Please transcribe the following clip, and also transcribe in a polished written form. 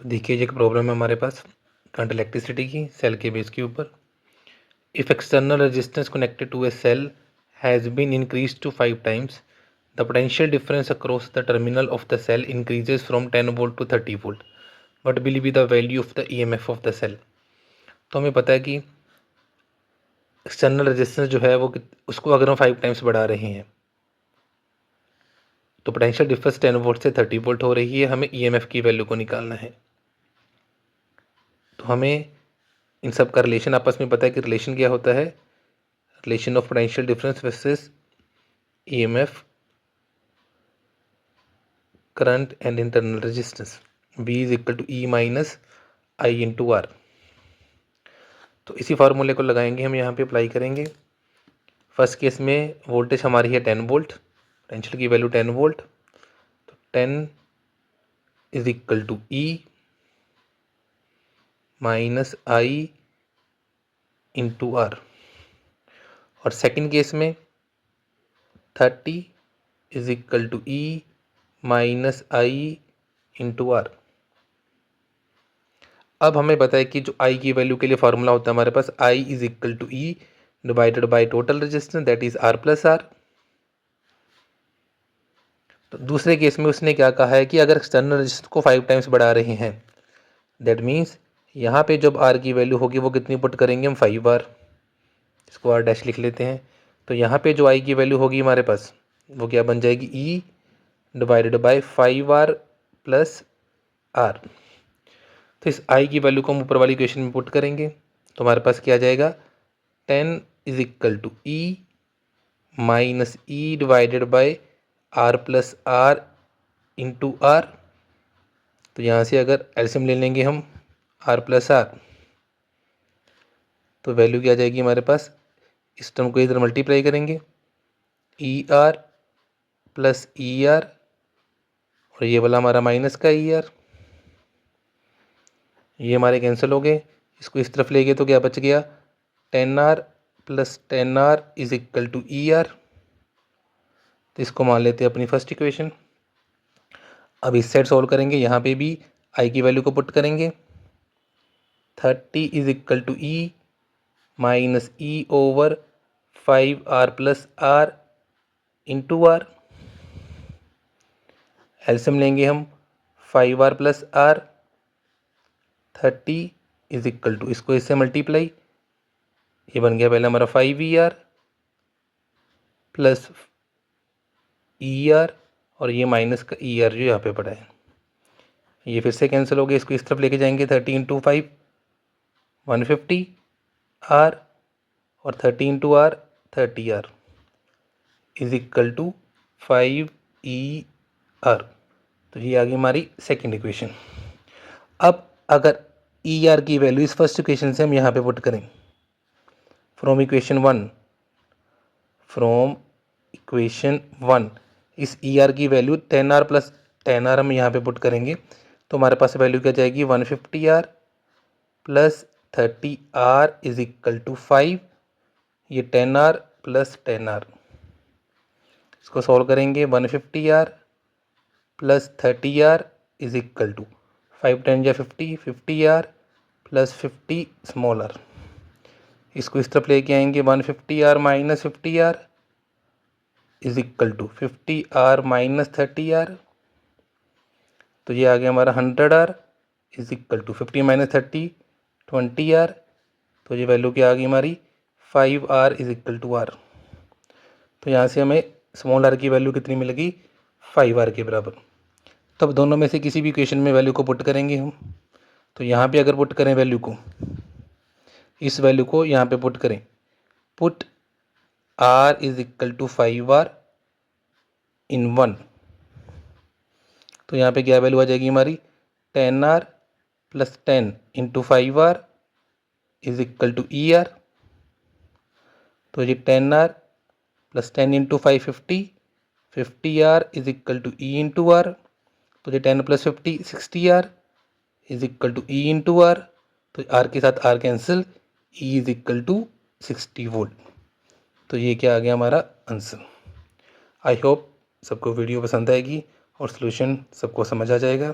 तो देखिए ये एक प्रॉब्लम है हमारे पास करंट इलेक्ट्रिसिटी की सेल के बेस के ऊपर। If external resistance connected to a cell has been increase to 5 times the potential difference across the terminal of the cell increases from 10 volt to 30 volt what will be the value of the EMF of the cell. तो हमें पता है कि external resistance जो है वो उसको अगर हम 5 टाइम्स बढ़ा रहे हैं तो पोटेंशियल डिफरेंस 10 वोल्ट से 30 वोल्ट हो रही है। हमें ईएमएफ की वैल्यू को निकालना है। तो हमें इन सब का रिलेशन आपस में पता है कि रिलेशन क्या होता है, relation of potential difference versus EMF current and internal resistance V is equal to E minus I into R. तो इसी फार्मूले को लगाएंगे, हम यहाँ पे अप्लाई करेंगे। फर्स्ट केस में वोल्टेज हमारी है 10 वोल्ट, पोटेंशियल की वैल्यू 10 वोल्ट, तो 10 is equal to E minus I into R. और सेकेंड केस में 30 is equal to E minus I into R. अब हमें पता है कि जो I की वैल्यू के लिए फार्मूला होता है हमारे पास I is equal to E divided by total resistance that is R plus R. तो दूसरे केस में उसने क्या कहा है कि अगर एक्सटर्नल रेजिस्टेंस को 5 टाइम्स बढ़ा रहे हैं दैट मीन्स यहाँ पे जब R की वैल्यू होगी वो कितनी पुट करेंगे हम 5 बार, इसको R डैश लिख लेते हैं। तो यहाँ पे जो I की वैल्यू होगी हमारे पास वो क्या बन जाएगी E divided bye 5R plus R। तो इस I की वैल्यू को हम ऊपर वाली इक्वेशन में पुट करेंगे तो हमारे पास क्या आ जाएगा 10 is equal to E minus E divided by R plus R into R. तो यहाँ से अगर एलसीएम ले लेंगे हम R प्लस आर तो वैल्यू क्या आ जाएगी हमारे पास, इस टर्म को इधर मल्टीप्लाई करेंगे ER प्लस ER और ये वाला हमारा माइनस का ER, ये हमारे कैंसिल हो गए। इसको इस तरफ ले गए तो क्या बच गया 10R plus 10R is equal to ER। तो इसको मान लेते हैं अपनी फर्स्ट इक्वेशन। अब इस साइड सॉल्व करेंगे, यहाँ पे भी I की वैल्यू को पुट करेंगे 30 is equal to E minus E over 5R plus R into R. LCM लेंगे हम 5R plus R 30 is equal to इसको इससे मल्टीप्लाई, ये बन गया पहले हमारा 5ER प्लस ER और ये माइनस का ER जो यहाँ पे पड़ा है ये फिर से कैंसिल हो गया। इसको इस तरफ लेके जाएंगे 30 इंटू 5 150R और 30 into R 30R is equal to 5ER। तो ये आ गई हमारी सेकेंड इक्वेशन। अब अगर ER की वैल्यू इस फर्स्ट इक्वेशन से हम यहाँ पे पुट करें फ्रॉम इक्वेशन 1 इस ER की वैल्यू 10R प्लस 10R हम यहाँ पे पुट करेंगे तो हमारे पास वैल्यू क्या जाएगी 150R plus 30R is equal to 5, ये 10R प्लस 10R, इसको सॉल्व करेंगे 150R plus 30R is equal to 5 10 या 50R प्लस 50 स्मॉल r। इसको इस तरफ लेके आएंगे 150R minus 50R is equal to 50R minus 30R। तो ये आ गया हमारा 100R is equal to 50 minus 30 20R। तो ये वैल्यू क्या आ गई हमारी 5R is equal to R। तो यहाँ से हमें स्मॉल r की वैल्यू कितनी मिलेगी 5R के बराबर। तब दोनों में से किसी भी इक्वेशन में वैल्यू को पुट करेंगे हम। तो यहाँ पे अगर पुट करें वैल्यू को, इस वैल्यू को यहाँ पे पुट करें, put R is equal to 5R इन 1। तो यहाँ पे क्या वैल्यू आ जाएगी हमारी 10R plus 10 into 5R is equal to ER। तो ये 10R plus 10 into 5 50R is equal to E into R। तो ये 10 plus 50 60R is equal to E into R। तो R के साथ R cancel, E is equal to 60 volt. तो ये क्या आ गया हमारा आंसर। आई होप सबको वीडियो पसंद आएगी और सॉल्यूशन सबको समझ आ जाएगा।